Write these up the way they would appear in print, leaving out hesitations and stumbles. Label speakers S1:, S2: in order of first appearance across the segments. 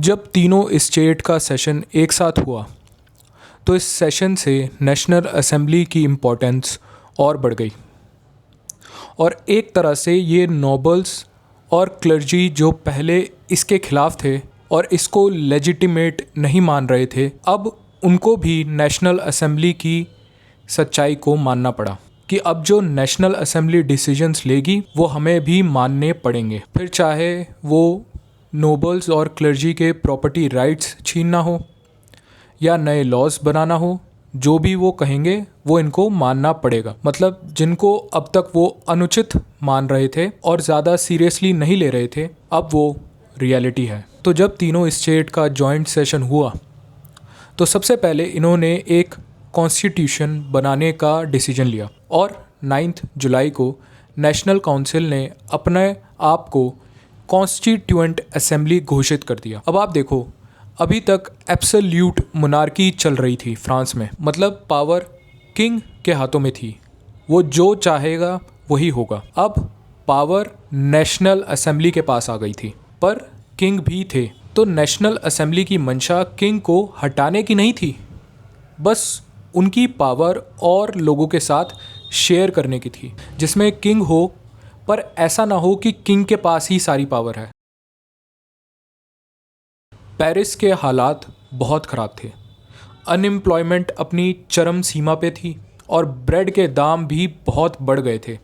S1: जब तीनों स्टेट का सेशन एक साथ हुआ तो इस सेशन से नेशनल असेंबली की इम्पोर्टेंस और बढ़ गई और एक तरह से ये नोबल्स और क्लर्जी जो पहले इसके खिलाफ थे और इसको लेजिटिमेट नहीं मान रहे थे, अब उनको भी नेशनल असेंबली की सच्चाई को मानना पड़ा कि अब जो नेशनल असेंबली डिसीजंस लेगी वो हमें भी मानने पड़ेंगे, फिर चाहे वो नोबल्स और क्लर्जी के प्रॉपर्टी राइट्स छीनना हो या नए लॉज बनाना हो, जो भी वो कहेंगे वो इनको मानना पड़ेगा। मतलब जिनको अब तक वो अनुचित मान रहे थे और ज़्यादा सीरियसली नहीं ले रहे थे, अब वो रियलिटी है। तो जब तीनों स्टेट का जॉइंट सेशन हुआ तो सबसे पहले इन्होंने एक कॉन्स्टिट्यूशन बनाने का डिसीजन लिया और 9 जुलाई को नेशनल काउंसिल ने अपने आप को कॉन्स्टिट्यूएंट असेंबली घोषित कर दिया। अब आप देखो, अभी तक एब्सोल्यूट मोनार्की चल रही थी फ्रांस में, मतलब पावर किंग के हाथों में थी, वो जो चाहेगा वही होगा। अब पावर नेशनल असेंबली के पास आ गई थी, पर किंग भी थे, तो नेशनल असेंबली की मंशा किंग को हटाने की नहीं थी, बस उनकी पावर और लोगों के साथ शेयर करने की थी, जिसमें किंग हो पर ऐसा ना हो कि किंग के पास ही सारी पावर है। पेरिस के हालात बहुत ख़राब थे, अनएम्प्लॉयमेंट अपनी चरम सीमा पे थी और ब्रेड के दाम भी बहुत बढ़ गए थे,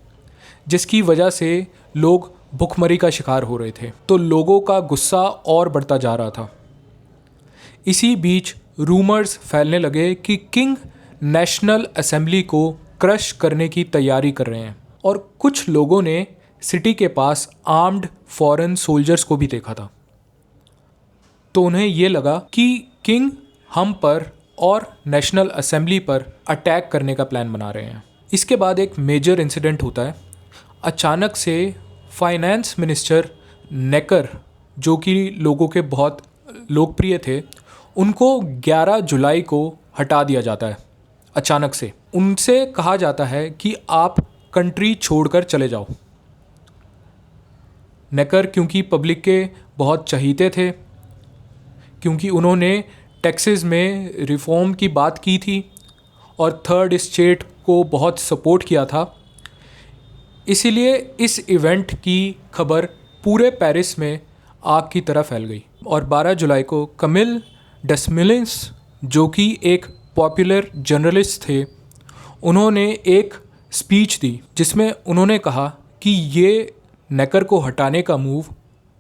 S1: जिसकी वजह से लोग भुखमरी का शिकार हो रहे थे, तो लोगों का गुस्सा और बढ़ता जा रहा था। इसी बीच रूमर्स फैलने लगे कि किंग नेशनल असेंबली को क्रश करने की तैयारी कर रहे हैं और कुछ लोगों ने सिटी के पास आर्म्ड फॉरेन सोल्जर्स को भी देखा था। तो उन्हें ये लगा कि किंग हम पर और नेशनल असेंबली पर अटैक करने का प्लान बना रहे हैं। इसके बाद एक मेजर इंसिडेंट होता है। अचानक से फाइनेंस मिनिस्टर नेकर, जो कि लोगों के बहुत लोकप्रिय थे, उनको 11 जुलाई को हटा दिया जाता है अचानक से। उनसे कहा जाता है कि आप कंट्री छोड़कर चले जाओ। नेकर क्योंकि पब्लिक के बहुत चहीते थे, क्योंकि उन्होंने टैक्सेस में रिफॉर्म की बात की थी और थर्ड स्टेट को बहुत सपोर्ट किया था, इसीलिए इस इवेंट की खबर पूरे पेरिस में आग की तरह फैल गई। और 12 जुलाई को कमिल डेस्मिलिंस, जो कि एक पॉपुलर जर्नलिस्ट थे, उन्होंने एक स्पीच दी जिसमें उन्होंने कहा कि ये नेकर को हटाने का मूव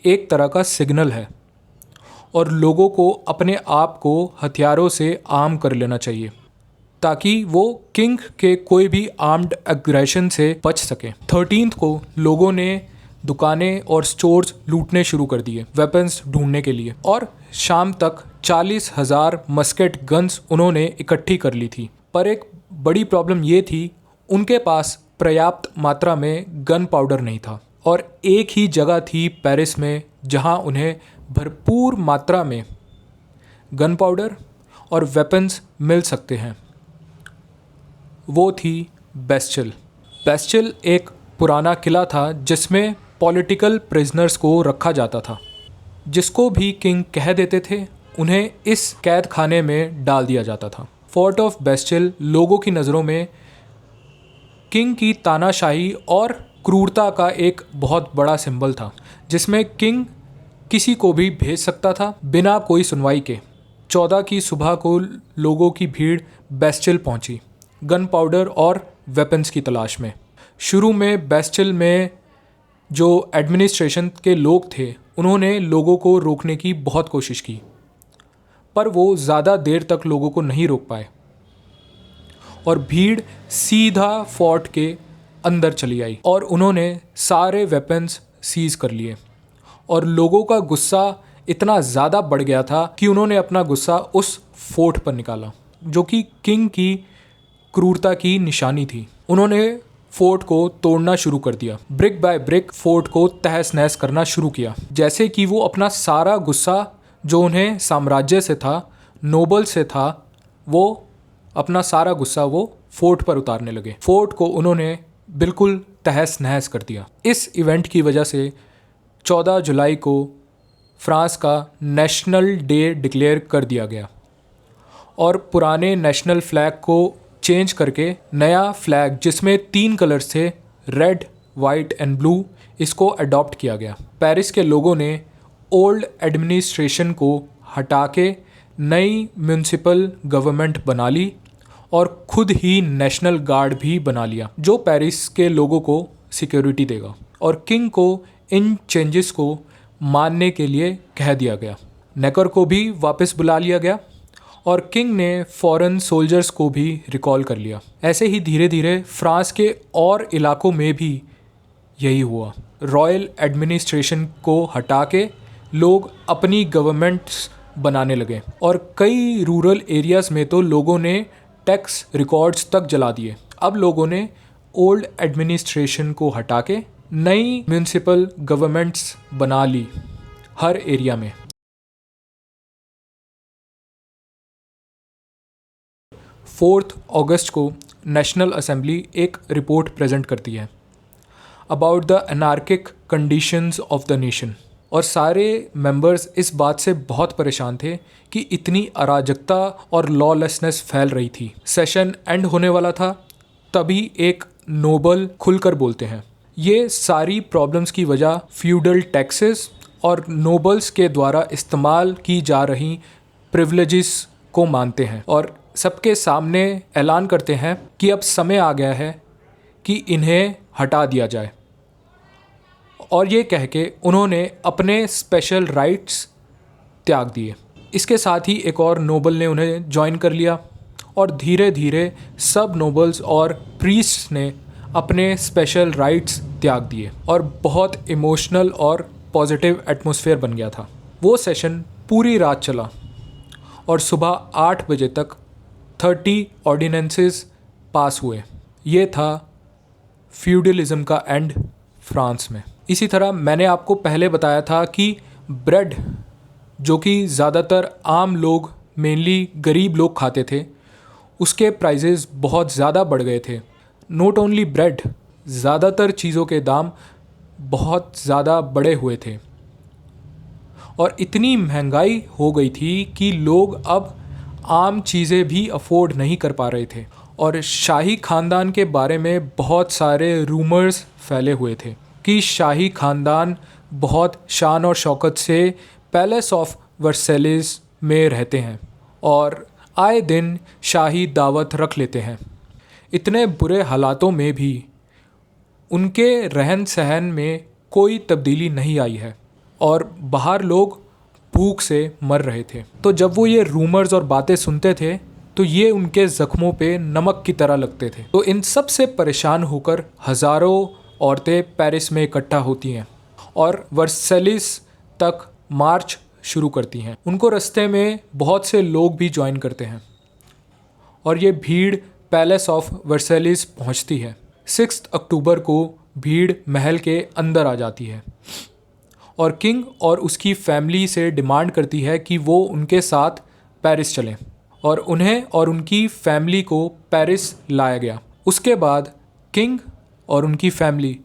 S1: एक तरह का सिग्नल है और लोगों को अपने आप को हथियारों से आर्म कर लेना चाहिए ताकि वो किंग के कोई भी आर्म्ड एग्रेशन से बच सके। 13 को लोगों ने दुकानें और स्टोर्स लूटने शुरू कर दिए वेपन्स ढूंढने के लिए, और शाम तक 40,000 मस्केट गन्स उन्होंने इकट्ठी कर ली थी। पर एक बड़ी प्रॉब्लम ये थी, उनके पास पर्याप्त मात्रा में गन पाउडर नहीं था और एक ही जगह थी पेरिस में जहां उन्हें भरपूर मात्रा में गन पाउडर और वेपन्स मिल सकते हैं। वो थी बेस्टिल। बेस्टिल एक पुराना किला था जिसमें पॉलिटिकल प्रिजनर्स को रखा जाता था, जिसको भी किंग कह देते थे उन्हें इस कैद खाने में डाल दिया जाता था। फोर्ट ऑफ बेस्टिल लोगों की नज़रों में किंग की तानाशाही और क्रूरता का एक बहुत बड़ा सिंबल था, जिसमें किंग किसी को भी भेज सकता था बिना कोई सुनवाई के। 14 की सुबह को लोगों की भीड़ बेस्टिल पहुंची गन पाउडर और वेपन्स की तलाश में। शुरू में बेस्टिल में जो एडमिनिस्ट्रेशन के लोग थे उन्होंने लोगों को रोकने की बहुत कोशिश की, पर वो ज़्यादा देर तक लोगों को नहीं रोक पाए और भीड़ सीधा फोर्ट के अंदर चली आई और उन्होंने सारे वेपन्स सीज कर लिए। और लोगों का गुस्सा इतना ज़्यादा बढ़ गया था कि उन्होंने अपना गुस्सा उस फोर्ट पर निकाला, जो कि किंग की क्रूरता की निशानी थी। उन्होंने फोर्ट को तोड़ना शुरू कर दिया, ब्रिक बाय ब्रिक फोर्ट को तहस नहस करना शुरू किया, जैसे कि वो अपना सारा गुस्सा जो उन्हें साम्राज्य से था, नोबल से था, वो अपना सारा गुस्सा वो फोर्ट पर उतारने लगे। फोर्ट को उन्होंने बिल्कुल तहस नहस कर दिया। इस इवेंट की वजह से 14 जुलाई को फ्रांस का नेशनल डे डिक्लेयर कर दिया गया और पुराने नेशनल फ्लैग को चेंज करके नया फ्लैग जिसमें 3 कलर्स थे, रेड, वाइट एंड ब्लू, इसको अडॉप्ट किया गया। पेरिस के लोगों ने ओल्ड एडमिनिस्ट्रेशन को हटा के नई म्यूनिसिपल गवर्नमेंट बना ली और खुद ही नेशनल गार्ड भी बना लिया जो पेरिस के लोगों को सिक्योरिटी देगा। और किंग को इन चेंजेस को मानने के लिए कह दिया गया। नेकर को भी वापस बुला लिया गया और किंग ने फॉरेन सोल्जर्स को भी रिकॉल कर लिया। ऐसे ही धीरे धीरे फ्रांस के और इलाकों में भी यही हुआ। रॉयल एडमिनिस्ट्रेशन को हटा के लोग अपनी गवर्नमेंट्स बनाने लगे और कई रूरल एरियाज़ में तो लोगों ने टैक्स रिकॉर्ड्स तक जला दिए। अब लोगों ने ओल्ड एडमिनिस्ट्रेशन को हटा के नई म्यूनिसिपल गवर्नमेंट्स बना ली हर एरिया में। 4 अगस्त को नेशनल असेंबली एक रिपोर्ट प्रेजेंट करती है about the anarchic conditions of the nation और सारे मेंबर्स इस बात से बहुत परेशान थे कि इतनी अराजकता और लॉलेसनेस फैल रही थी। सेशन एंड होने वाला था, तभी एक नोबल खुलकर बोलते हैं। ये सारी प्रॉब्लम्स की वजह फ्यूडल टैक्सेस और नोबल्स के द्वारा इस्तेमाल की जा रही प्रिविलेजेस को मानते हैं और सबके सामने ऐलान करते हैं कि अब समय आ गया है कि इन्हें हटा दिया जाए। और ये कह के उन्होंने अपने स्पेशल राइट्स त्याग दिए। इसके साथ ही एक और नोबल ने उन्हें ज्वाइन कर लिया और धीरे धीरे सब नोबल्स और प्रीस्ट्स ने अपने स्पेशल राइट्स त्याग दिए और बहुत इमोशनल और पॉजिटिव एटमॉस्फेयर बन गया था। वो सेशन पूरी रात चला और सुबह 8 बजे तक 30 ऑर्डिनेंसेस पास हुए। ये था फ्यूडलिज्म का एंड फ्रांस में। इसी तरह मैंने आपको पहले बताया था कि ब्रेड जो कि ज़्यादातर आम लोग, मेनली गरीब लोग खाते थे, उसके प्राइजेज़ बहुत ज़्यादा बढ़ गए थे। नॉट ओनली ब्रेड, ज़्यादातर चीज़ों के दाम बहुत ज़्यादा बढ़े हुए थे और इतनी महंगाई हो गई थी कि लोग अब आम चीज़ें भी अफोर्ड नहीं कर पा रहे थे और शाही ख़ानदान के बारे में बहुत सारे रूमर्स फैले हुए थे कि शाही ख़ानदान बहुत शान और शौकत से पैलेस ऑफ वर्सेलिस में रहते हैं और आए दिन शाही दावत रख लेते हैं। इतने बुरे हालातों में भी उनके रहन सहन में कोई तब्दीली नहीं आई है और बाहर लोग भूख से मर रहे थे। तो जब वो ये रूमर्स और बातें सुनते थे तो ये उनके ज़ख्मों पे नमक की तरह लगते थे। तो इन सब से परेशान होकर हज़ारों औरतें पेरिस में इकट्ठा होती हैं और वर्सेलिस तक मार्च शुरू करती हैं। उनको रास्ते में बहुत से लोग भी ज्वाइन करते हैं और ये भीड़ पैलेस ऑफ वर्सेलिस पहुंचती है। 6 अक्टूबर को भीड़ महल के अंदर आ जाती है और किंग और उसकी फैमिली से डिमांड करती है कि वो उनके साथ पेरिस चलें और उन्हें और उनकी फैमिली को पेरिस लाया गया। उसके बाद किंग और उनकी फैमिली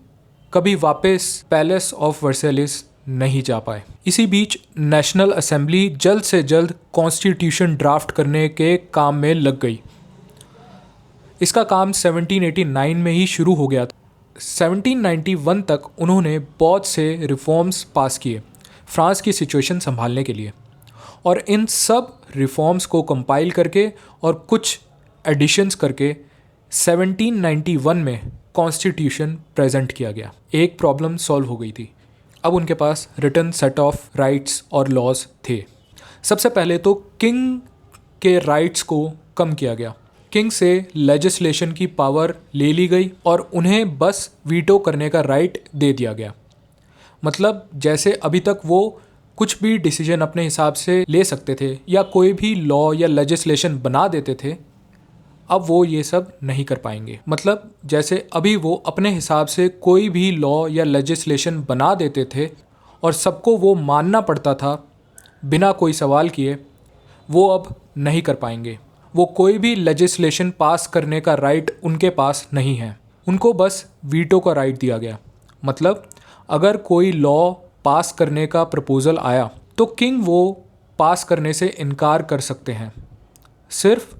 S1: कभी वापस पैलेस ऑफ वर्सेलिस नहीं जा पाए। इसी बीच नेशनल असेंबली जल्द से जल्द कॉन्स्टिट्यूशन ड्राफ्ट करने के काम में लग गई। इसका काम 1789 में ही शुरू हो गया था। 1791 तक उन्होंने बहुत से रिफॉर्म्स पास किए फ्रांस की सिचुएशन संभालने के लिए और इन सब रिफॉर्म्स को कंपाइल करके और कुछ एडिशंस करके 1791 में कॉन्स्टिट्यूशन प्रेजेंट किया गया। एक प्रॉब्लम सॉल्व हो गई थी। अब उनके पास रिटन सेट ऑफ राइट्स और लॉज थे। सबसे पहले तो किंग के राइट्स को कम किया गया। किंग से लेजिस्लेशन की पावर ले ली गई और उन्हें बस वीटो करने का राइट दे दिया गया। मतलब जैसे अभी तक वो कुछ भी डिसीजन अपने हिसाब से ले सकते थे या कोई भी लॉ या लेजिस्लेशन बना देते थे, अब वो ये सब नहीं कर पाएंगे। मतलब जैसे अभी वो अपने हिसाब से कोई भी लॉ या लेजिस्लेशन बना देते थे और सबको वो मानना पड़ता था बिना कोई सवाल किए, वो अब नहीं कर पाएंगे। वो कोई भी लेजिस्लेशन पास करने का राइट उनके पास नहीं है। उनको बस वीटो का राइट दिया गया। मतलब अगर कोई लॉ पास करने का प्रपोज़ल आया तो किंग वो पास करने से इनकार कर सकते हैं सिर्फ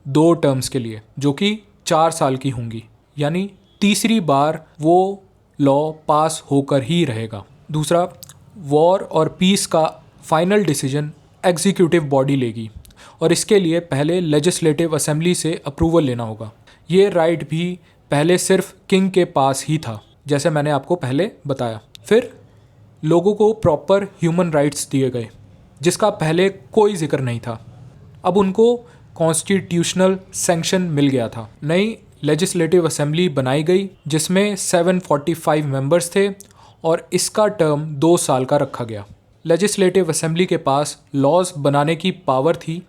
S1: 2 टर्म्स के लिए, जो कि 4 साल की होंगी, यानी तीसरी बार वो लॉ पास होकर ही रहेगा। दूसरा, वॉर और पीस का फाइनल डिसीजन एग्जीक्यूटिव बॉडी लेगी और इसके लिए पहले लेजिस्लेटिव असेंबली से अप्रूवल लेना होगा। ये राइट भी पहले सिर्फ किंग के पास ही था, जैसे मैंने आपको पहले बताया। फिर लोगों को प्रॉपर ह्यूमन राइट्स दिए गए, जिसका पहले कोई जिक्र नहीं था। अब उनको कॉन्स्टिट्यूशनल सैंक्शन मिल गया था। नई लेजिस्लेटिव असेंबली बनाई गई जिसमें 745 मेंबर्स थे और इसका टर्म 2 साल का रखा गया। लेजिस्लेटिव असेंबली के पास लॉज बनाने की पावर थी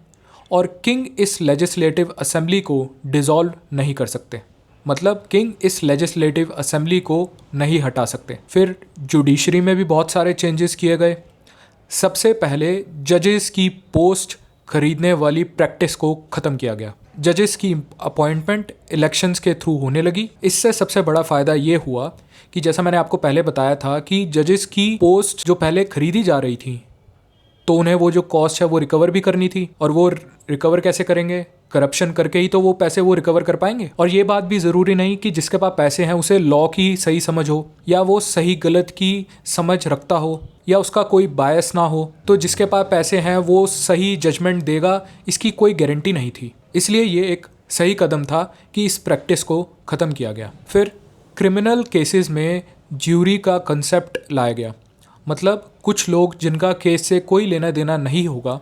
S1: और किंग इस लेजिस्लेटिव असेंबली को डिसॉल्व नहीं कर सकते, मतलब किंग इस लेजिस्लेटिव असेंबली को नहीं हटा सकते। फिर जुडिशरी में भी बहुत सारे चेंजेस किए गए। सबसे पहले जजेस की पोस्ट खरीदने वाली प्रैक्टिस को ख़त्म किया गया। जजेस की अपॉइंटमेंट इलेक्शंस के थ्रू होने लगी। इससे सबसे बड़ा फ़ायदा ये हुआ कि जैसा मैंने आपको पहले बताया था कि जजेस की पोस्ट जो पहले खरीदी जा रही थी, तो उन्हें वो जो कॉस्ट है वो रिकवर भी करनी थी। और वो रिकवर कैसे करेंगे? करप्शन करके ही तो वो पैसे वो रिकवर कर पाएंगे। और ये बात भी ज़रूरी नहीं कि जिसके पास पैसे हैं उसे लॉ की सही समझ हो, या वो सही गलत की समझ रखता हो, या उसका कोई बायस ना हो, तो जिसके पास पैसे हैं वो सही जजमेंट देगा, इसकी कोई गारंटी नहीं थी। इसलिए ये एक सही कदम था कि इस प्रैक्टिस को ख़त्म किया गया। फिर क्रिमिनल केसेस में ज्यूरी का कंसेप्ट लाया गया, मतलब कुछ लोग जिनका केस से कोई लेना देना नहीं होगा,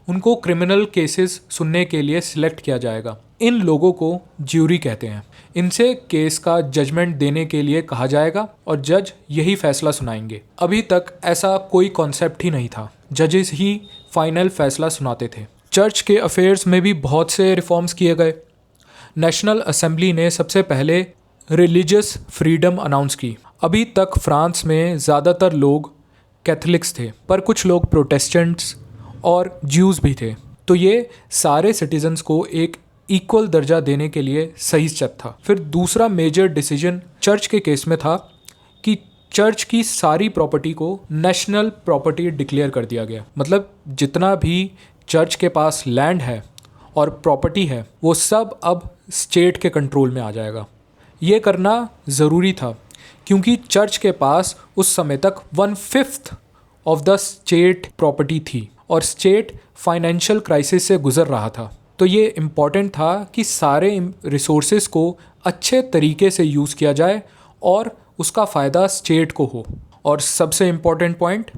S1: उनको क्रिमिनल केसेस सुनने के लिए सिलेक्ट किया जाएगा। इन लोगों को ज्यूरी कहते हैं। इनसे केस का जजमेंट देने के लिए कहा जाएगा और जज यही फैसला सुनाएंगे। अभी तक ऐसा कोई कॉन्सेप्ट ही नहीं था, जजेस ही फाइनल फैसला सुनाते थे। चर्च के अफेयर्स में भी बहुत से रिफॉर्म्स किए गए। नेशनल असेंबली ने सबसे पहले रिलीजियस फ्रीडम अनाउंस की। अभी तक फ्रांस में ज़्यादातर लोग कैथलिक्स थे, पर कुछ लोग प्रोटेस्टेंट्स और ज्यूज़ भी थे, तो ये सारे सिटीजन्स को एक इक्वल दर्जा देने के लिए सही स्टेप था। फिर दूसरा मेजर डिसीजन चर्च के केस में था कि चर्च की सारी प्रॉपर्टी को नेशनल प्रॉपर्टी डिक्लेयर कर दिया गया। मतलब जितना भी चर्च के पास लैंड है और प्रॉपर्टी है वो सब अब स्टेट के कंट्रोल में आ जाएगा। ये करना ज़रूरी था क्योंकि चर्च के पास उस समय तक 1/5 ऑफ द स्टेट प्रॉपर्टी थी और स्टेट फाइनेंशियल क्राइसिस से गुजर रहा था। तो ये इम्पॉर्टेंट था कि सारे रिसोर्सेज को अच्छे तरीके से यूज़ किया जाए और उसका फ़ायदा स्टेट को हो। और सबसे इम्पॉर्टेंट पॉइंट,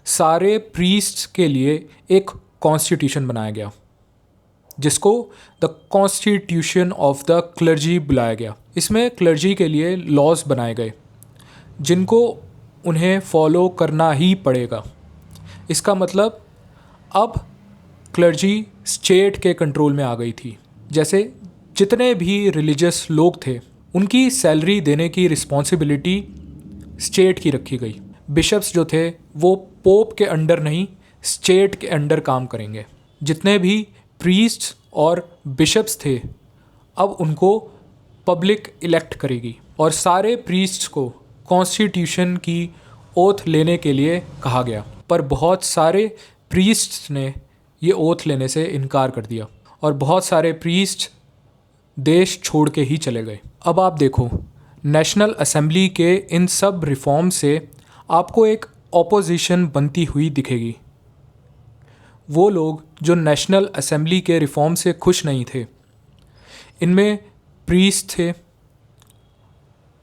S1: सारे प्रीस्ट्स के लिए एक कॉन्स्टिट्यूशन बनाया गया जिसको the constitution of the clergy बुलाया गया। इसमें क्लर्जी के लिए लॉज बनाए गए जिनको उन्हें फॉलो करना ही पड़ेगा। इसका मतलब अब क्लर्जी स्टेट के कंट्रोल में आ गई थी। जैसे जितने भी रिलीजियस लोग थे उनकी सैलरी देने की रिस्पॉन्सिबिलिटी स्टेट की रखी गई। बिशप्स जो थे वो पोप के अंडर नहीं, स्टेट के अंडर काम करेंगे। जितने भी प्रीस्ट्स और बिशप्स थे अब उनको पब्लिक इलेक्ट करेगी और सारे प्रीस्ट्स को कॉन्स्टिट्यूशन की ओथ लेने के लिए कहा गया। पर बहुत सारे प्रीस्ट्स ने ये ओथ लेने से इनकार कर दिया और बहुत सारे प्रीस्ट देश छोड़ के ही चले गए। अब आप देखो, नेशनल असेंबली के इन सब रिफॉर्म से आपको एक ऑपोजिशन बनती हुई दिखेगी। वो लोग जो नेशनल असेंबली के रिफॉर्म से खुश नहीं थे, इनमें प्रीस्ट थे,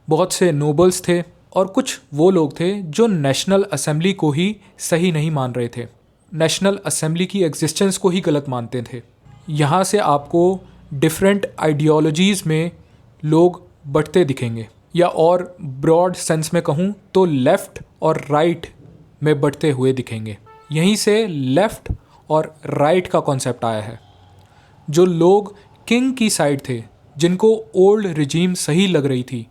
S1: बहुत से नोबल्स थे और कुछ वो लोग थे जो नेशनल असेंबली को ही सही नहीं मान रहे थे, नेशनल असेंबली की एग्जिस्टेंस को ही गलत मानते थे। यहाँ से आपको डिफरेंट आइडियोलॉजीज़ में लोग बढ़ते दिखेंगे, या और ब्रॉड सेंस में कहूँ तो लेफ़्ट और राइट में बढ़ते हुए दिखेंगे। यहीं से लेफ़्ट और राइट का कॉन्सेप्ट आया है। जो लोग किंग की साइड थे, जिनको ओल्ड रिजीम सही लग रही थी,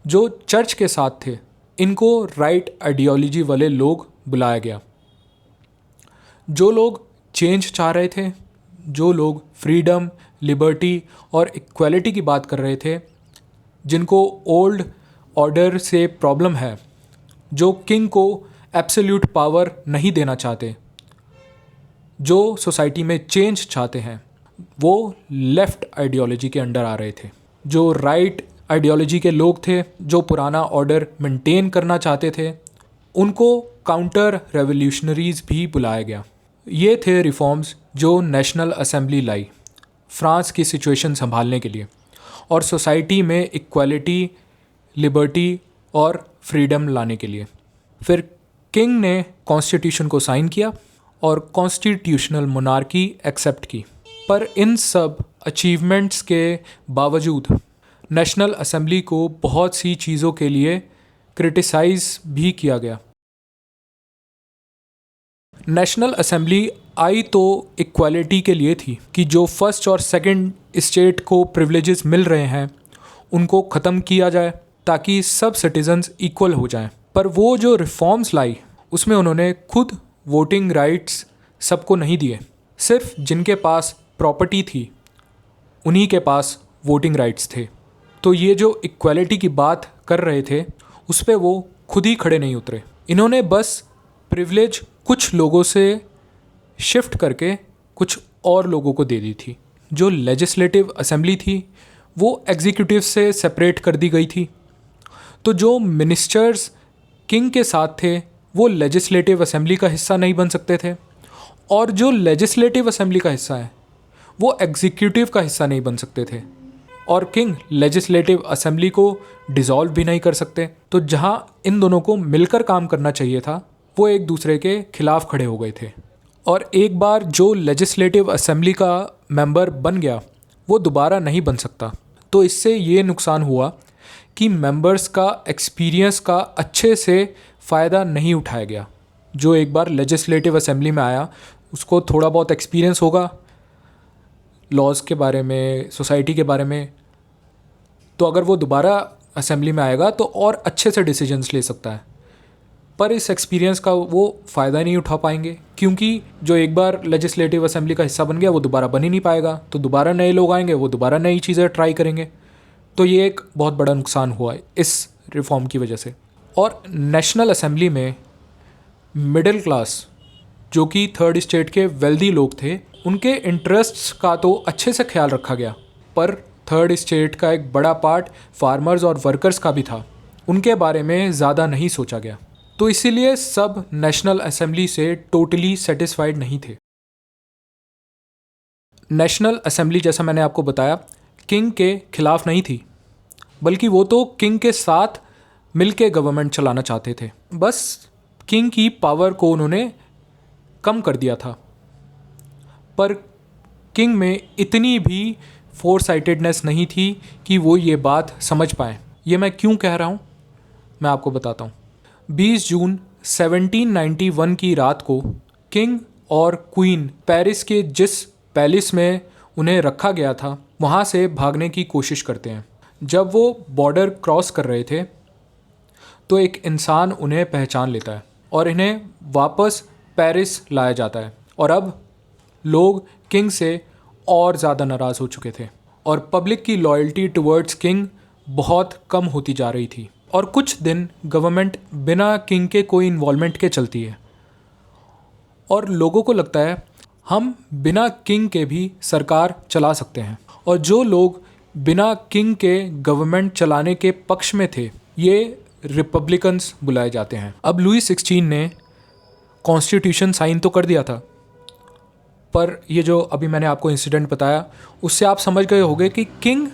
S1: जो चर्च के साथ थे, इनको राइट आइडियोलॉजी वाले लोग बुलाया गया। जो लोग चेंज चाह रहे थे, जो लोग फ्रीडम, लिबर्टी और इक्वालिटी की बात कर रहे थे, जिनको ओल्ड ऑर्डर से प्रॉब्लम है, जो किंग को एब्सोल्यूट पावर नहीं देना चाहते, जो सोसाइटी में चेंज चाहते हैं, वो लेफ़्ट आइडियोलॉजी के अंडर आ रहे थे। जो राइट आइडियोलॉजी के लोग थे, जो पुराना ऑर्डर मेंटेन करना चाहते थे, उनको काउंटर रेवोल्यूशनरीज़ भी बुलाया गया। ये थे रिफॉर्म्स जो नेशनल असेंबली लाई फ्रांस की सिचुएशन संभालने के लिए और सोसाइटी में इक्वालिटी, लिबर्टी और फ्रीडम लाने के लिए। फिर किंग ने कॉन्स्टिट्यूशन को साइन किया और कॉन्स्टिट्यूशनल मोनार्की एक्सेप्ट की। पर इन सब अचीवमेंट्स के बावजूद नेशनल असेंबली को बहुत सी चीज़ों के लिए क्रिटिसाइज़ भी किया गया। नेशनल असेंबली आई तो इक्वालिटी के लिए थी कि जो फर्स्ट और सेकंड स्टेट को प्रिविलेजेस मिल रहे हैं उनको ख़त्म किया जाए ताकि सब सिटीजन्स इक्वल हो जाएं। पर वो जो रिफॉर्म्स लाई उसमें उन्होंने खुद वोटिंग राइट्स सबको नहीं दिए। सिर्फ जिनके पास प्रॉपर्टी थी उन्हीं के पास वोटिंग राइट्स थे। तो ये जो इक्वालिटी की बात कर रहे थे उस पर वो खुद ही खड़े नहीं उतरे। इन्होंने बस प्रिविलेज कुछ लोगों से शिफ्ट करके कुछ और लोगों को दे दी थी। जो लेजिस्लेटिव असेंबली थी वो एग्जीक्यूटिव से सेपरेट कर दी गई थी। तो जो मिनिस्टर्स किंग के साथ थे वो लेजिस्लेटिव असेंबली का हिस्सा नहीं बन सकते थे, और जो लेजिस्लेटिव असेंबली का हिस्सा है वो एग्जीक्यूटिव का हिस्सा नहीं बन सकते थे, और किंग लेजिस्लेटिव असेंबली को डिसॉल्व भी नहीं कर सकते। तो जहां इन दोनों को मिलकर काम करना चाहिए था वो एक दूसरे के खिलाफ खड़े हो गए थे। और एक बार जो लेजिस्लेटिव असेंबली का मेंबर बन गया वो दोबारा नहीं बन सकता। तो इससे ये नुकसान हुआ कि मेंबर्स का एक्सपीरियंस का अच्छे से फ़ायदा नहीं उठाया गया। जो एक बार लेजिस्लेटिव असेंबली में आया उसको थोड़ा बहुत एक्सपीरियंस होगा लॉज़ के बारे में, सोसाइटी के बारे में, तो अगर वो दोबारा असेंबली में आएगा तो और अच्छे से डिसीजंस ले सकता है। पर इस एक्सपीरियंस का वो फ़ायदा नहीं उठा पाएंगे क्योंकि जो एक बार लेजिस्लेटिव असेंबली का हिस्सा बन गया वो दोबारा बन ही नहीं पाएगा। तो दोबारा नए लोग आएंगे, वो दोबारा नई चीज़ें ट्राई करेंगे। तो ये एक बहुत बड़ा नुकसान हुआ है इस रिफॉर्म की वजह से। और नेशनल असेंबली में मिडिल क्लास जो कि थर्ड स्टेट के वेल्दी लोग थे उनके इंटरेस्ट्स का तो अच्छे से ख्याल रखा गया, पर थर्ड स्टेट का एक बड़ा पार्ट फार्मर्स और वर्कर्स का भी था, उनके बारे में ज़्यादा नहीं सोचा गया। तो इसीलिए सब नेशनल असेंबली से टोटली सेटिस्फाइड नहीं थे। नेशनल असेंबली जैसा मैंने आपको बताया किंग के खिलाफ नहीं थी, बल्कि वो तो किंग के साथ मिलके गवर्नमेंट चलाना चाहते थे। बस किंग की पावर को उन्होंने कम कर दिया था। पर किंग में इतनी भी फोरसाइटेडनेस नहीं थी कि वो ये बात समझ पाएँ। ये मैं क्यों कह रहा हूँ मैं आपको बताता हूँ। 20 जून 1791 की रात को किंग और क्वीन पेरिस के जिस पैलेस में उन्हें रखा गया था वहाँ से भागने की कोशिश करते हैं। जब वो बॉर्डर क्रॉस कर रहे थे तो एक इंसान उन्हें पहचान लेता है और इन्हें वापस पेरिस लाया जाता है। और अब लोग किंग से और ज़्यादा नाराज़ हो चुके थे और पब्लिक की लॉयल्टी टुवर्ड्स किंग बहुत कम होती जा रही थी। और कुछ दिन गवर्नमेंट बिना किंग के कोई इन्वॉल्वमेंट के चलती है और लोगों को लगता है हम बिना किंग के भी सरकार चला सकते हैं। और जो लोग बिना किंग के गवर्नमेंट चलाने के पक्ष में थे ये रिपब्लिकन्स बुलाए जाते हैं। अब लुई 16 ने कॉन्स्टिट्यूशन साइन तो कर दिया था, पर ये जो अभी मैंने आपको इंसिडेंट बताया उससे आप समझ गए होंगे कि किंग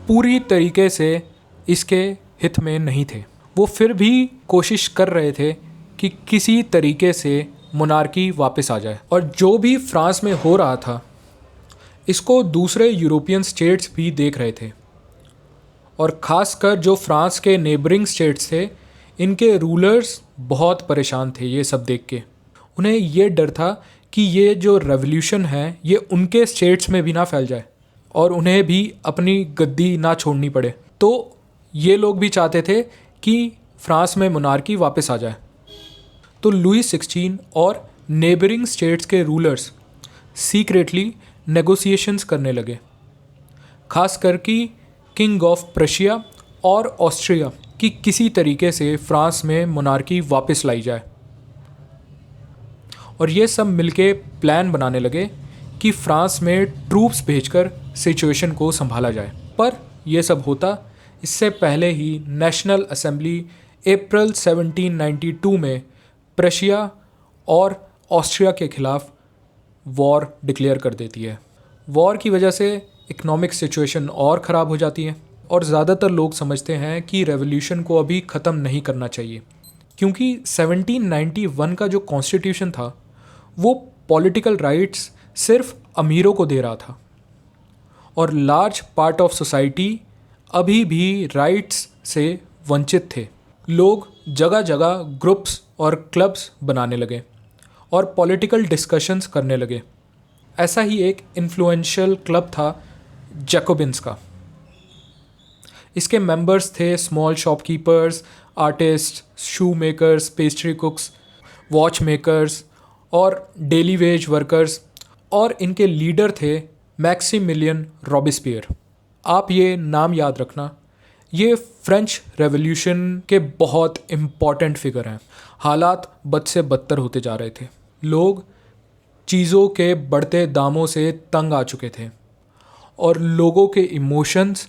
S1: पूरी तरीके से इसके हित में नहीं थे। वो फिर भी कोशिश कर रहे थे कि किसी तरीके से मोनार्की वापस आ जाए। और जो भी फ्रांस में हो रहा था इसको दूसरे यूरोपियन स्टेट्स भी देख रहे थे, और ख़ासकर जो फ्रांस के नेबरिंग स्टेट्स थे इनके रूलर्स बहुत परेशान थे ये सब देख के। उन्हें ये डर था कि ये जो रेवोल्यूशन है ये उनके स्टेट्स में भी ना फैल जाए और उन्हें भी अपनी गद्दी ना छोड़नी पड़े। तो ये लोग भी चाहते थे कि फ्रांस में मोनार्की वापस आ जाए। तो लुई 16 और नेबरिंग स्टेट्स के रूलर्स सीक्रेटली नेगोशिएशंस करने लगे, खासकर कि किंग ऑफ प्रशिया और ऑस्ट्रिया कि किसी तरीके से फ्रांस में मोनार्की वापस लाई जाए। और ये सब मिलके प्लान बनाने लगे कि फ्रांस में ट्रूप्स भेजकर सिचुएशन को संभाला जाए। पर यह सब होता इससे पहले ही नेशनल असेंबली अप्रैल 1792 में प्रशिया और ऑस्ट्रिया के खिलाफ वॉर डिक्लेयर कर देती है। वॉर की वजह से इकोनॉमिक सिचुएशन और ख़राब हो जाती है और ज़्यादातर लोग समझते हैं कि रेवोल्यूशन को अभी ख़त्म नहीं करना चाहिए, क्योंकि 1791 का जो कॉन्स्टिट्यूशन था वो पॉलिटिकल राइट्स सिर्फ अमीरों को दे रहा था और लार्ज पार्ट ऑफ सोसाइटी अभी भी राइट्स से वंचित थे। लोग जगह जगह ग्रुप्स और क्लब्स बनाने लगे और पॉलिटिकल डिस्कशंस करने लगे। ऐसा ही एक इन्फ्लुएंशियल क्लब था जैकोबिन्स का। इसके मेंबर्स थे small shopkeepers, artist, shoe makers, pastry cooks, watch makers और डेली वेज वर्कर्स, और इनके लीडर थे मैक्सिमिलियन रॉबिस्पियर। आप ये नाम याद रखना, ये फ्रेंच रेवोल्यूशन के बहुत इम्पॉर्टेंट फिगर हैं। हालात बद से बदतर होते जा रहे थे। लोग चीज़ों के बढ़ते दामों से तंग आ चुके थे और लोगों के इमोशंस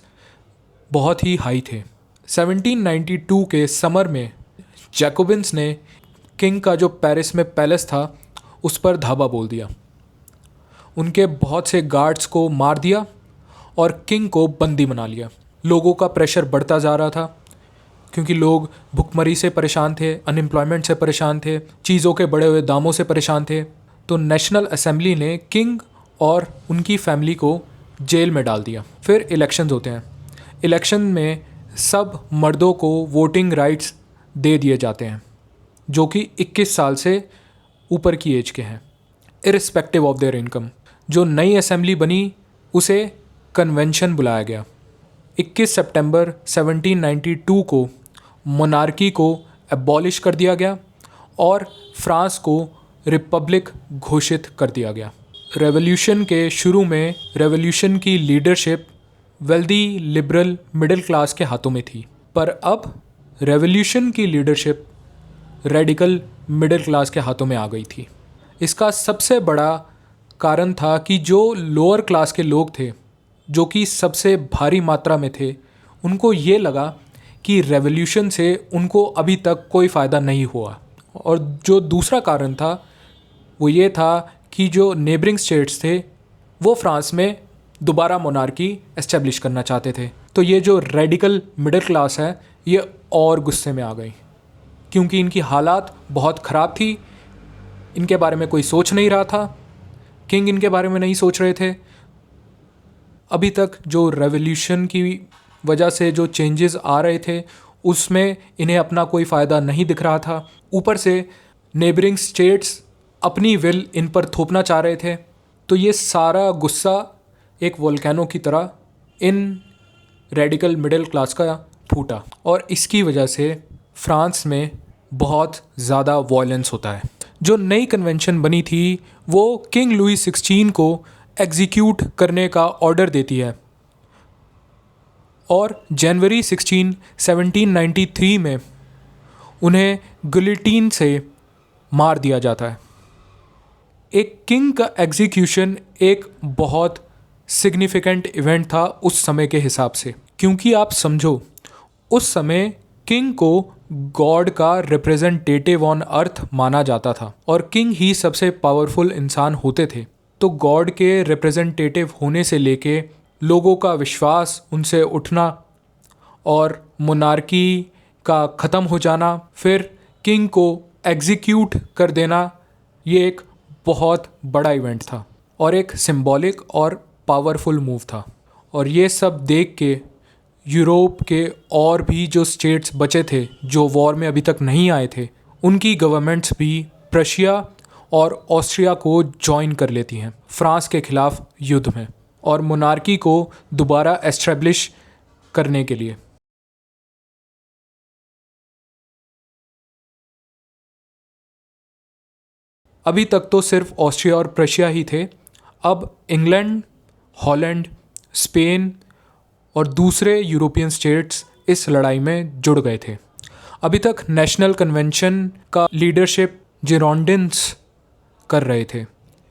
S1: बहुत ही हाई थे। 1792 के समर में जैकोबिन्स ने किंग का जो पेरिस में पैलेस था उस पर धावा बोल दिया। उनके बहुत से गार्ड्स को मार दिया और किंग को बंदी बना लिया। लोगों का प्रेशर बढ़ता जा रहा था क्योंकि लोग भुखमरी से परेशान थे, अनएम्प्लॉयमेंट से परेशान थे, चीज़ों के बढ़े हुए दामों से परेशान थे। तो नेशनल असेंबली ने किंग और उनकी फैमिली को जेल में डाल दिया। फिर इलेक्शंस होते हैं। इलेक्शन में सब मर्दों को वोटिंग राइट्स दे दिए जाते हैं जो कि 21 साल से ऊपर की एज के हैं, इरिस्पेक्टिव ऑफ देयर इनकम। जो नई असेंबली बनी उसे कन्वेंशन बुलाया गया। 21 सितंबर 1792 को मोनार्की को एबॉलिश कर दिया गया और फ्रांस को रिपब्लिक घोषित कर दिया गया। रेवोल्यूशन के शुरू में रेवोल्यूशन की leadership wealthy liberal middle class के हाथों में थी, पर अब रेवोल्यूशन की लीडरशिप रेडिकल मिडिल क्लास के हाथों में आ गई थी। इसका सबसे बड़ा कारण था कि जो लोअर क्लास के लोग थे, जो कि सबसे भारी मात्रा में थे, उनको ये लगा कि रेवोल्यूशन से उनको अभी तक कोई फ़ायदा नहीं हुआ। और जो दूसरा कारण था वो ये था कि जो नेबरिंग स्टेट्स थे वो फ्रांस में दोबारा मोनार्की एस्टेब्लिश करना चाहते थे। तो ये जो रेडिकल मिडिल क्लास है ये और गुस्से में आ गई क्योंकि इनकी हालात बहुत ख़राब थी। इनके बारे में कोई सोच नहीं रहा था, किंग इनके बारे में नहीं सोच रहे थे। अभी तक जो रेवोल्यूशन की वजह से जो चेंजेस आ रहे थे उसमें इन्हें अपना कोई फ़ायदा नहीं दिख रहा था। ऊपर से नेबरिंग स्टेट्स अपनी विल इन पर थोपना चाह रहे थे। तो ये सारा गुस्सा एक वोल्केनो की तरह इन रेडिकल मिडिल क्लास का फूटा और इसकी वजह से फ्रांस में बहुत ज़्यादा वायलेंस होता है। जो नई कन्वेंशन बनी थी वो किंग लुई 16 को एग्जीक्यूट करने का ऑर्डर देती है और जनवरी 16, 1793 में उन्हें गिलोटिन से मार दिया जाता है। एक किंग का एग्जीक्यूशन एक बहुत सिग्निफिकेंट इवेंट था उस समय के हिसाब से, क्योंकि आप समझो उस समय किंग को गॉड का रिप्रेजेंटेटिव ऑन अर्थ माना जाता था और किंग ही सबसे पावरफुल इंसान होते थे। तो गॉड के रिप्रेजेंटेटिव होने से लेके लोगों का विश्वास उनसे उठना और मोनार्की का ख़त्म हो जाना, फिर किंग को एग्जीक्यूट कर देना, ये एक बहुत बड़ा इवेंट था और एक सिंबॉलिक और पावरफुल मूव था। और ये सब देख के यूरोप के और भी जो स्टेट्स बचे थे जो वॉर में अभी तक नहीं आए थे, उनकी गवर्नमेंट्स भी प्रशिया और ऑस्ट्रिया को ज्वाइन कर लेती हैं फ्रांस के खिलाफ युद्ध में और मोनार्की को दोबारा एस्टेब्लिश करने के लिए। अभी तक तो सिर्फ ऑस्ट्रिया और प्रशिया ही थे। अब इंग्लैंड, हॉलैंड, स्पेन और दूसरे यूरोपियन स्टेट्स इस लड़ाई में जुड़ गए थे। अभी तक नेशनल कन्वेंशन का लीडरशिप जिरोंडिन्स कर रहे थे।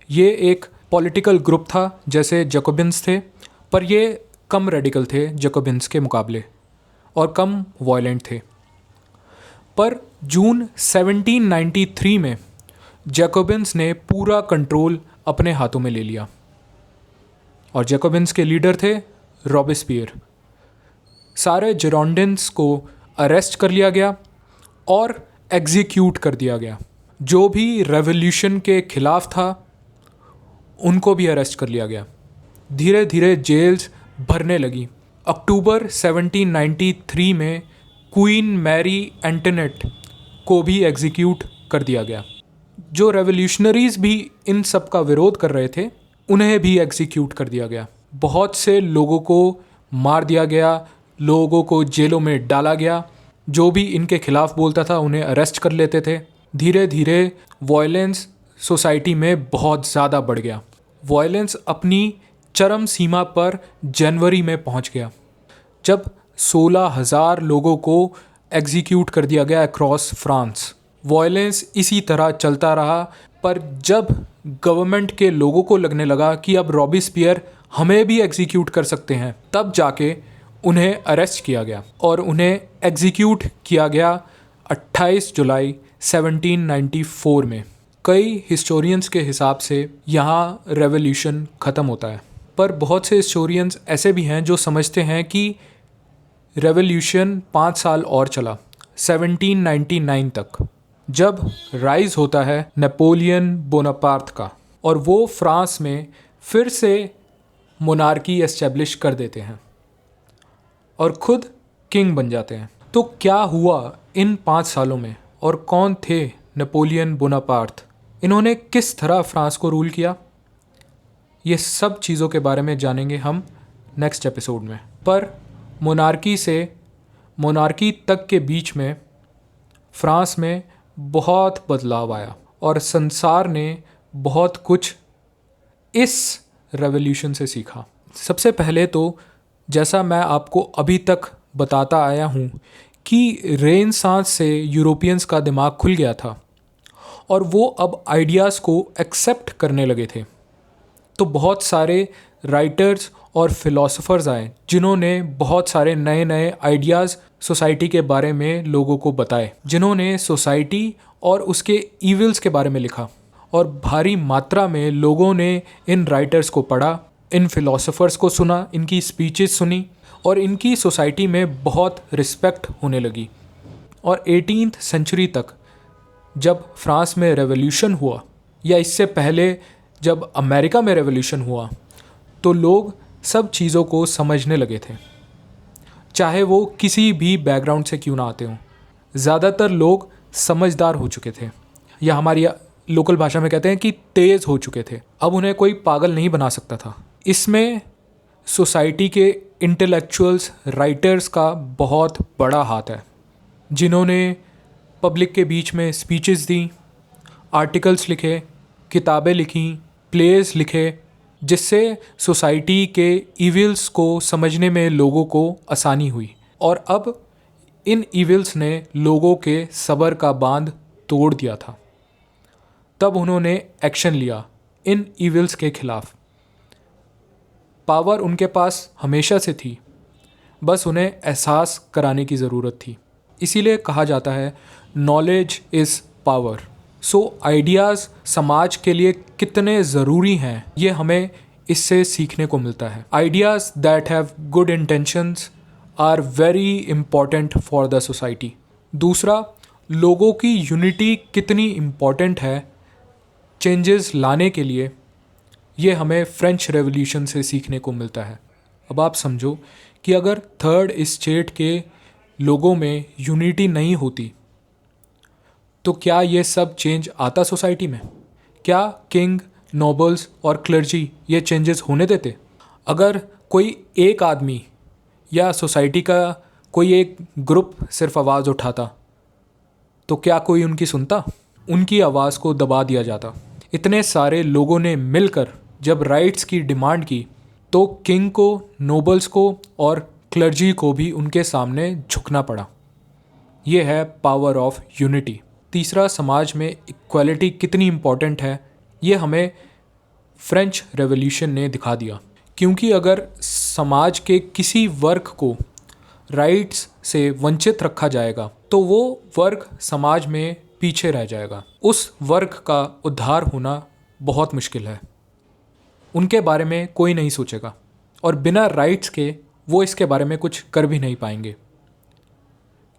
S1: ये एक पॉलिटिकल ग्रुप था जैसे जैकोबिन्स थे, पर ये कम रेडिकल थे जैकोबिन्स के मुकाबले और कम वायलेंट थे। पर जून 1793 में जैकोबिन्स ने पूरा कंट्रोल अपने हाथों में ले लिया और जैकोबिन्स के लीडर थे रॉबेस्पियर। सारे जिरोंडिन्स को अरेस्ट कर लिया गया और एग्जीक्यूट कर दिया गया। जो भी रेवोल्यूशन के खिलाफ था उनको भी अरेस्ट कर लिया गया। धीरे धीरे जेल्स भरने लगी। अक्टूबर 1793 में क्वीन मैरी एंटोनेट को भी एग्जीक्यूट कर दिया गया। जो रेवोल्यूशनरीज भी इन सब का विरोध कर रहे थे उन्हें भी एग्जीक्यूट कर दिया गया। बहुत से लोगों को मार दिया गया, लोगों को जेलों में डाला गया। जो भी इनके खिलाफ बोलता था उन्हें अरेस्ट कर लेते थे। धीरे धीरे वॉयलेंस सोसाइटी में बहुत ज़्यादा बढ़ गया। वॉयलेंस अपनी चरम सीमा पर जनवरी में पहुंच गया जब 16,000 लोगों को एग्जीक्यूट कर दिया गया अक्रॉस फ्रांस। वॉयलेंस इसी तरह चलता रहा, पर जब गवर्नमेंट के लोगों को लगने लगा कि अब रॉबेस्पियर हमें भी एग्जीक्यूट कर सकते हैं, तब जाके उन्हें अरेस्ट किया गया और उन्हें एग्जीक्यूट किया गया 28 जुलाई 1794 में। कई हिस्टोरियंस के हिसाब से यहाँ रेवोल्यूशन ख़त्म होता है, पर बहुत से हिस्टोरियंस ऐसे भी हैं जो समझते हैं कि रेवोल्यूशन 5 साल और चला, 1799 तक, जब राइज होता है नेपोलियन बोनापार्ट का और वो फ्रांस में फिर से मोनार्की एस्टेब्लिश कर देते हैं और खुद किंग बन जाते हैं। तो क्या हुआ इन 5 सालों में और कौन थे नेपोलियन बोनापार्ट? इन्होंने किस तरह फ्रांस को रूल किया? ये सब चीज़ों के बारे में जानेंगे हम नेक्स्ट एपिसोड में। पर मोनार्की से मोनार्की तक के बीच में फ्रांस में बहुत बदलाव आया और संसार ने बहुत कुछ इस रेवोल्यूशन से सीखा। सबसे पहले तो जैसा मैं आपको अभी तक बताता आया हूँ कि रेनेसांस से यूरोपियंस का दिमाग खुल गया था और वो अब आइडियाज़ को एक्सेप्ट करने लगे थे। तो बहुत सारे राइटर्स और फिलोसोफर्स आए जिन्होंने बहुत सारे नए नए आइडियाज़ सोसाइटी के बारे में लोगों को बताए, जिन्होंने सोसाइटी और उसके इविल्स के बारे में लिखा। और भारी मात्रा में लोगों ने इन राइटर्स को पढ़ा, इन फिलोसोफर्स को सुना, इनकी स्पीचेस सुनी और इनकी सोसाइटी में बहुत रिस्पेक्ट होने लगी। और 18th सेंचुरी तक जब फ्रांस में रेवोल्यूशन हुआ या इससे पहले जब अमेरिका में रेवोल्यूशन हुआ, तो लोग सब चीज़ों को समझने लगे थे, चाहे वो किसी भी बैकग्राउंड से क्यों ना आते हों। ज़्यादातर लोग समझदार हो चुके थे, या हमारी लोकल भाषा में कहते हैं कि तेज़ हो चुके थे। अब उन्हें कोई पागल नहीं बना सकता था। इसमें सोसाइटी के इंटेलेक्चुअल्स, राइटर्स का बहुत बड़ा हाथ है, जिन्होंने पब्लिक के बीच में स्पीचेस दी, आर्टिकल्स लिखे, किताबें लिखी, प्लेस लिखे, जिससे सोसाइटी के इविल्स को समझने में लोगों को आसानी हुई। और अब इन इविल्स ने लोगों के सब्र का बांध तोड़ दिया था। तब उन्होंने एक्शन लिया इन इविल्स के खिलाफ। पावर उनके पास हमेशा से थी, बस उन्हें एहसास कराने की ज़रूरत थी। इसीलिए कहा जाता है knowledge is power. So ideas समाज के लिए कितने ज़रूरी हैं ये हमें इससे सीखने को मिलता है। Ideas that have good intentions are very important for the society. दूसरा, लोगों की यूनिटी कितनी इम्पॉर्टेंट है चेंजेस लाने के लिए, ये हमें फ्रेंच रेवोल्यूशन से सीखने को मिलता है। अब आप समझो कि अगर थर्ड स्टेट के लोगों में यूनिटी नहीं होती तो क्या ये सब चेंज आता सोसाइटी में? क्या किंग, नोबल्स और क्लर्जी ये चेंजेस होने देते? अगर कोई एक आदमी या सोसाइटी का कोई एक ग्रुप सिर्फ आवाज़ उठाता तो क्या कोई उनकी सुनता? उनकी आवाज़ को दबा दिया जाता। इतने सारे लोगों ने मिलकर जब राइट्स की डिमांड की तो किंग को, नोबल्स को और क्लर्जी को भी उनके सामने झुकना पड़ा। ये है पावर ऑफ यूनिटी। तीसरा, समाज में इक्वालिटी कितनी इम्पॉर्टेंट है ये हमें फ्रेंच रेवोल्यूशन ने दिखा दिया। क्योंकि अगर समाज के किसी वर्ग को राइट्स से वंचित रखा जाएगा तो वो वर्ग समाज में पीछे रह जाएगा, उस वर्ग का उद्धार होना बहुत मुश्किल है। उनके बारे में कोई नहीं सोचेगा और बिना राइट्स के वो इसके बारे में कुछ कर भी नहीं पाएंगे।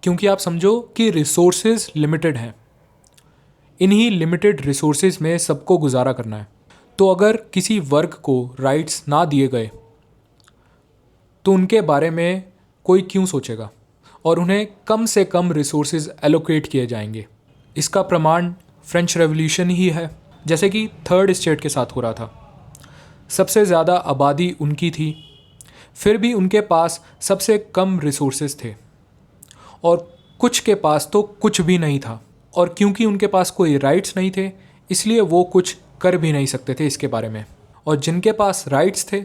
S1: क्योंकि आप समझो कि रिसोर्सेज लिमिटेड हैं, इन्हीं लिमिटेड रिसोर्सेज में सबको गुजारा करना है। तो अगर किसी वर्ग को राइट्स ना दिए गए तो उनके बारे में कोई क्यों सोचेगा और उन्हें कम से कम रिसोर्सेज एलोकेट किए जाएंगे। इसका प्रमाण फ्रेंच रेवोल्यूशन ही है। जैसे कि थर्ड स्टेट के साथ हो रहा था, सबसे ज़्यादा आबादी उनकी थी, फिर भी उनके पास सबसे कम रिसोर्सेज थे और कुछ के पास तो कुछ भी नहीं था। और क्योंकि उनके पास कोई राइट्स नहीं थे इसलिए वो कुछ कर भी नहीं सकते थे इसके बारे में। और जिनके पास राइट्स थे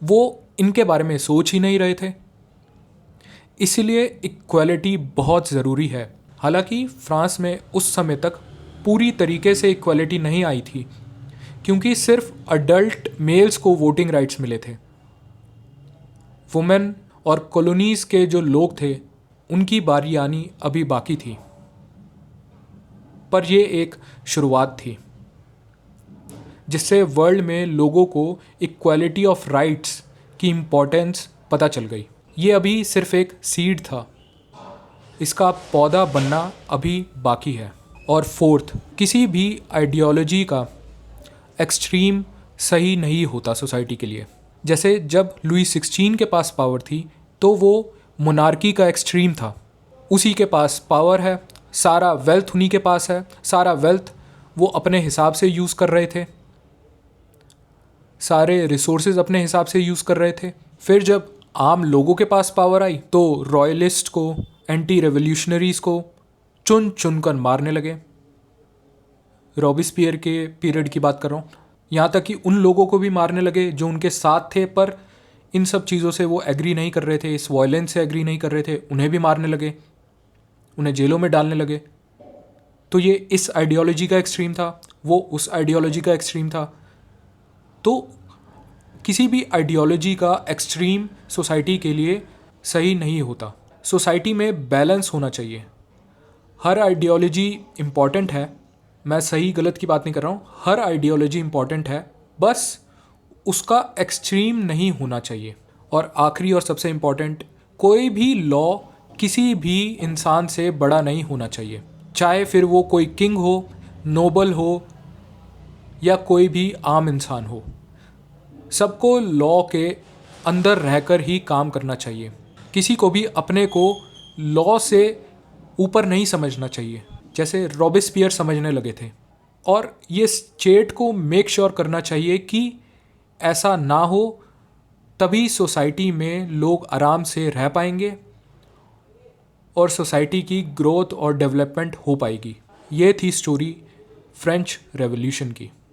S1: वो इनके बारे में सोच ही नहीं रहे थे। इसलिए इक्वालिटी बहुत ज़रूरी है। हालांकि फ्रांस में उस समय तक पूरी तरीके से इक्वालिटी नहीं आई थी, क्योंकि सिर्फ अडल्ट मेल्स को वोटिंग राइट्स मिले थे। वुमेन और कॉलोनीज़ के जो लोग थे उनकी बारी आनी अभी बाकी थी। पर ये एक शुरुआत थी जिससे वर्ल्ड में लोगों को इक्वालिटी ऑफ राइट्स की इम्पोर्टेंस पता चल गई। ये अभी सिर्फ एक सीड था, इसका पौधा बनना अभी बाकी है। और फोर्थ, किसी भी आइडियोलॉजी का एक्सट्रीम सही नहीं होता सोसाइटी के लिए। जैसे जब लुई 16 के पास पावर थी तो वो मोनार्की का एक्सट्रीम था। उसी के पास पावर है, सारा वेल्थ उन्हीं के पास है, सारा वेल्थ वो अपने हिसाब से यूज़ कर रहे थे, सारे रिसोर्सेज अपने हिसाब से यूज़ कर रहे थे। फिर जब आम लोगों के पास पावर आई तो रॉयलिस्ट को, एंटी रेवोल्यूशनरीज़ को चुन चुन कर मारने लगे। रॉबिस्पियर के पीरियड की बात कर रहा हूँ। यहाँ तक कि उन लोगों को भी मारने लगे जो उनके साथ थे पर इन सब चीज़ों से वो एग्री नहीं कर रहे थे, इस वायलेंस से एग्री नहीं कर रहे थे, उन्हें भी मारने लगे, उन्हें जेलों में डालने लगे। तो ये इस आइडियोलॉजी का एक्सट्रीम था, वो उस आइडियोलॉजी का एक्सट्रीम था। तो किसी भी आइडियोलॉजी का एक्सट्रीम सोसाइटी के लिए सही नहीं होता। सोसाइटी में बैलेंस होना चाहिए। हर आइडियोलॉजी इम्पॉर्टेंट है, मैं सही गलत की बात नहीं कर रहा हूँ, हर आइडियोलॉजी इम्पॉर्टेंट है, बस उसका एक्सट्रीम नहीं होना चाहिए। और आखिरी और सबसे इम्पॉर्टेंट, कोई भी लॉ किसी भी इंसान से बड़ा नहीं होना चाहिए, चाहे फिर वो कोई किंग हो, नोबल हो या कोई भी आम इंसान हो। सबको लॉ के अंदर रहकर ही काम करना चाहिए। किसी को भी अपने को लॉ से ऊपर नहीं समझना चाहिए, जैसे रॉबिस्पियर समझने लगे थे। और ये स्टेट को मेक श्योर करना चाहिए कि ऐसा ना हो, तभी सोसाइटी में लोग आराम से रह पाएंगे और सोसाइटी की ग्रोथ और डेवलपमेंट हो पाएगी। ये थी स्टोरी फ्रेंच रेवोल्यूशन की।